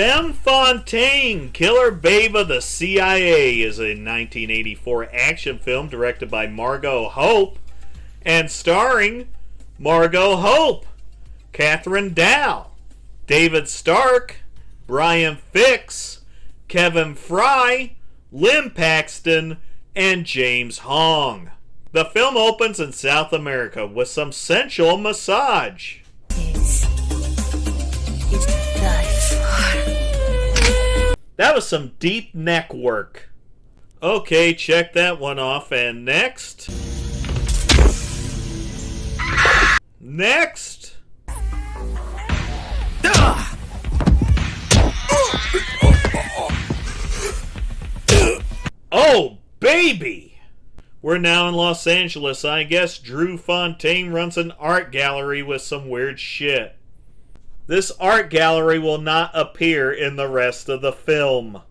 Femme Fontaine, Killer Babe of the C.I.A. is a 1984 action film directed by Margot Hope and starring Margot Hope, Catherine Dow, David Stark, Brian Fix, Kevin Fry, Lynn Paxton, and James Hong. The film opens in South America with some sensual massage. That was some deep neck work. Okay, check that one off. And next. Next. Oh, baby! We're now in Los Angeles. I guess Drew Fontaine runs an art gallery with some weird shit. This art gallery will not appear in the rest of the film.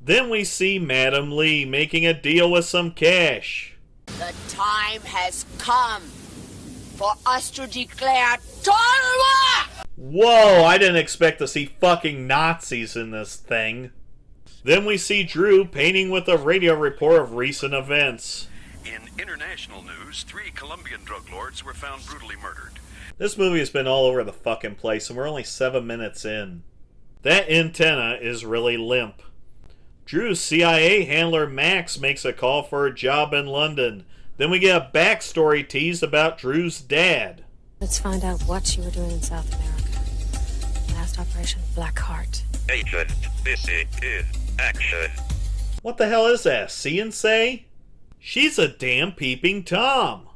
Then we see Madam Lee making a deal with some cash. The time has come for us to declare total war! Whoa, I didn't expect to see fucking Nazis in this thing. Then we see Drew painting with a radio report of recent events. In international news, 3 Colombian drug lords were found brutally murdered. This movie has been all over the fucking place, and we're only 7 minutes in. That antenna is really limp. Drew's CIA handler Max makes a call for a job in London. Then we get a backstory tease about Drew's dad. Let's find out what you were doing in South America. Last Operation Black Heart. Agent, this is action. What the hell is that? See and say? She's a damn peeping Tom.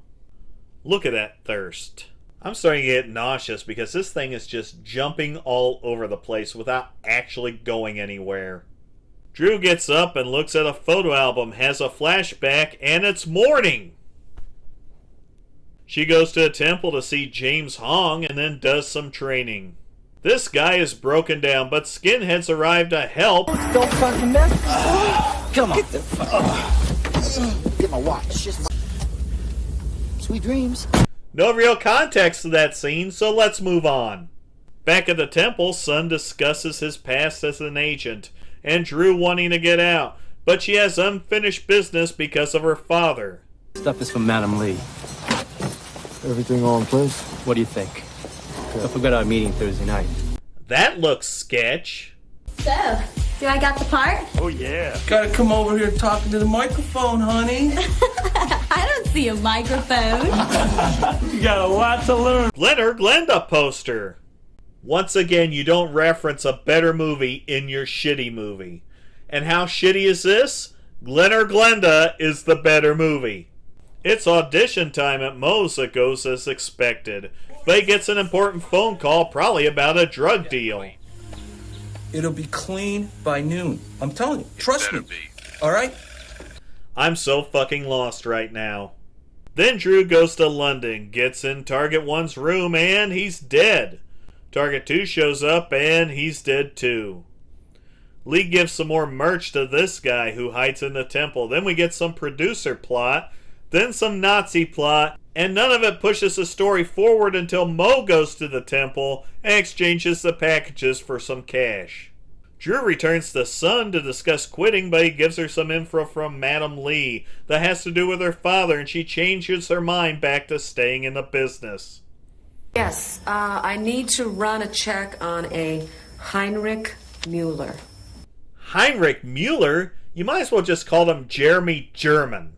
Look at that thirst. I'm starting to get nauseous because this thing is just jumping all over the place without actually going anywhere. Drew gets up and looks at a photo album, has a flashback, and it's morning! She goes to a temple to see James Hong and then does some training. This guy is broken down, but skinheads arrive to help. Don't fucking mess. Come on. Get the fuck. Get my watch. Sweet dreams. No real context to that scene, so let's move on. Back at the temple, Sun discusses his past as an agent, and Drew wanting to get out, but she has unfinished business because of her father. Stuff is from Madam Lee. Everything all in place? What do you think? Don't forget our meeting Thursday night. That looks sketch. So, do I got the part? Oh, yeah. Gotta come over here talking to the microphone, honey. I don't see a microphone. You got a lot to learn. Glenn Glenda poster. Once again, you don't reference a better movie in your shitty movie. And how shitty is this? Glenn Glenda is the better movie. It's audition time at Moe's that goes as expected. But he gets an important phone call, probably about a drug deal. It'll be clean by noon. I'm telling you. Trust me. All right? I'm so fucking lost right now. Then Drew goes to London, gets in Target 1's room, and he's dead. Target 2 shows up, and he's dead too. Lee gives some more merch to this guy who hides in the temple. Then we get some producer plot, then some Nazi plot, and none of it pushes the story forward until Moe goes to the temple and exchanges the packages for some cash. Drew returns to Sun to discuss quitting, but he gives her some info from Madam Lee that has to do with her father, and she changes her mind back to staying in the business. Yes, I need to run a check on a Heinrich Mueller. Heinrich Mueller? You might as well just call him Jeremy German.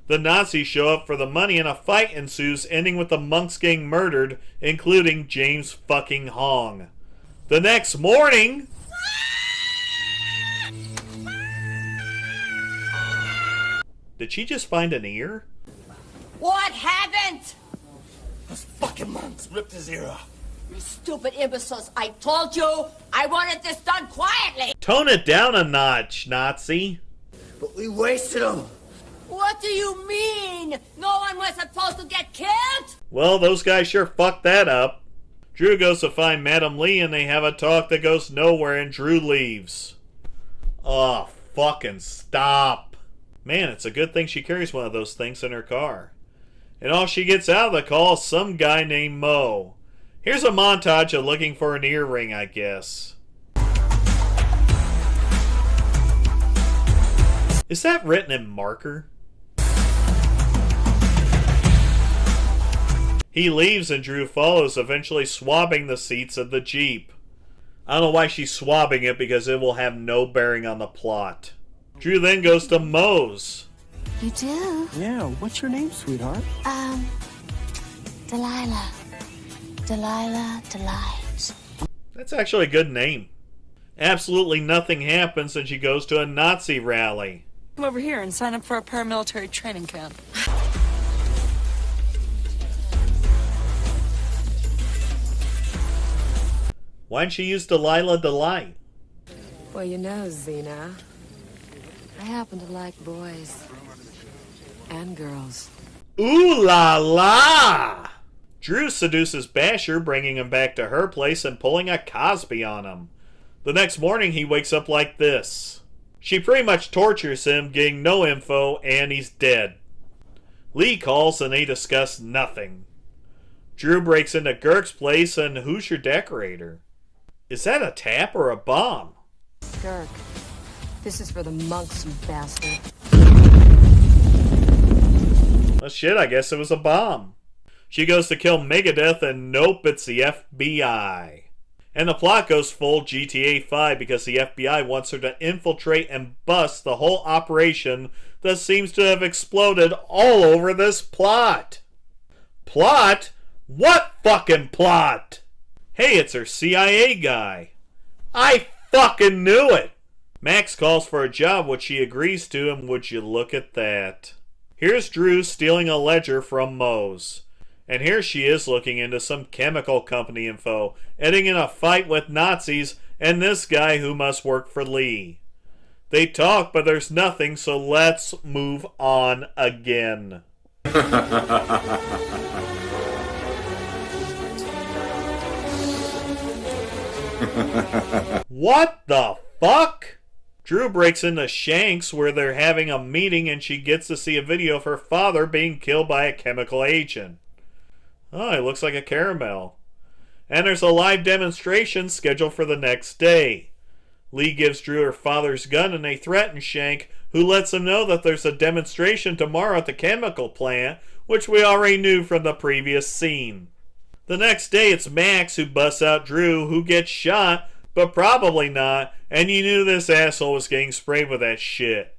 The Nazis show up for the money and a fight ensues, ending with the monks getting murdered, including James fucking Hong. The next morning... Did she just find an ear? What happened? Those fucking monks ripped his ear off. You stupid imbeciles, I told you I wanted this done quietly. Tone it down a notch, Nazi. But we wasted them. What do you mean? No one was supposed to get killed? Well, those guys sure fucked that up. Drew goes to find Madam Lee and they have a talk that goes nowhere and Drew leaves. Oh, fucking stop. Man, it's a good thing she carries one of those things in her car. And all she gets out of the call is some guy named Moe. Here's a montage of looking for an earring, I guess. Is that written in marker? He leaves and Drew follows, eventually swabbing the seats of the Jeep. I don't know why she's swabbing it, because it will have no bearing on the plot. Drew then goes to Moe's. You do? Yeah, what's your name, sweetheart? Delilah. Delilah Delight. That's actually a good name. Absolutely nothing happens and she goes to a Nazi rally. Come over here and sign up for a paramilitary training camp. Why'd she use Delilah Delight? Well, you know, Xena, I happen to like boys and girls. Ooh la la! Drew seduces Basher, bringing him back to her place and pulling a Cosby on him. The next morning he wakes up like this. She pretty much tortures him, getting no info, and he's dead. Lee calls and they discuss nothing. Drew breaks into Girk's place, and who's your decorator? Is that a tap or a bomb? Girk, this is for the monks, you bastard. Well, shit, I guess it was a bomb. She goes to kill Megadeth, and nope, it's the FBI. And the plot goes full GTA 5 because the FBI wants her to infiltrate and bust the whole operation that seems to have exploded all over this plot. Plot? What fucking plot? Hey, it's her CIA guy. I fucking knew it! Max calls for a job, which she agrees to, and would you look at that. Here's Drew stealing a ledger from Moe's. And here she is looking into some chemical company info, ending in a fight with Nazis and this guy who must work for Lee. They talk, but there's nothing, so let's move on again. What the fuck? Drew breaks into Shank's where they're having a meeting and she gets to see a video of her father being killed by a chemical agent. Oh, it looks like a caramel. And there's a live demonstration scheduled for the next day. Lee gives Drew her father's gun and they threaten Shank, who lets them know that there's a demonstration tomorrow at the chemical plant, which we already knew from the previous scene. The next day it's Max who busts out Drew, who gets shot, but probably not, and you knew this asshole was getting sprayed with that shit.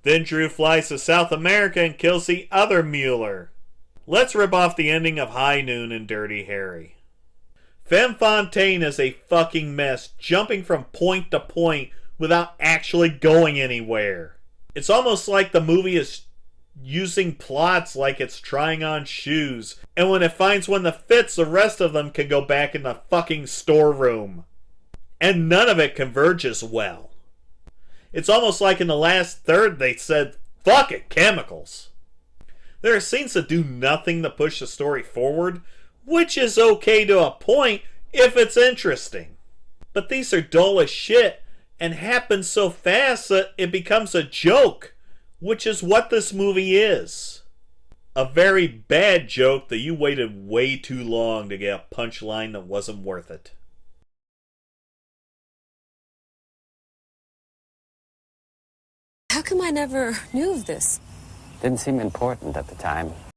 Then Drew flies to South America and kills the other Mueller. Let's rip off the ending of High Noon and Dirty Harry. Femme Fontaine is a fucking mess, jumping from point to point without actually going anywhere. It's almost like the movie is using plots like it's trying on shoes, and when it finds one that fits, the rest of them can go back in the fucking storeroom. And none of it converges well. It's almost like in the last third they said, fuck it, chemicals. There are scenes that do nothing to push the story forward, which is okay to a point if it's interesting. But these are dull as shit and happen so fast that it becomes a joke, which is what this movie is. A very bad joke that you waited way too long to get a punchline that wasn't worth it. How come I never knew of this? Didn't seem important at the time.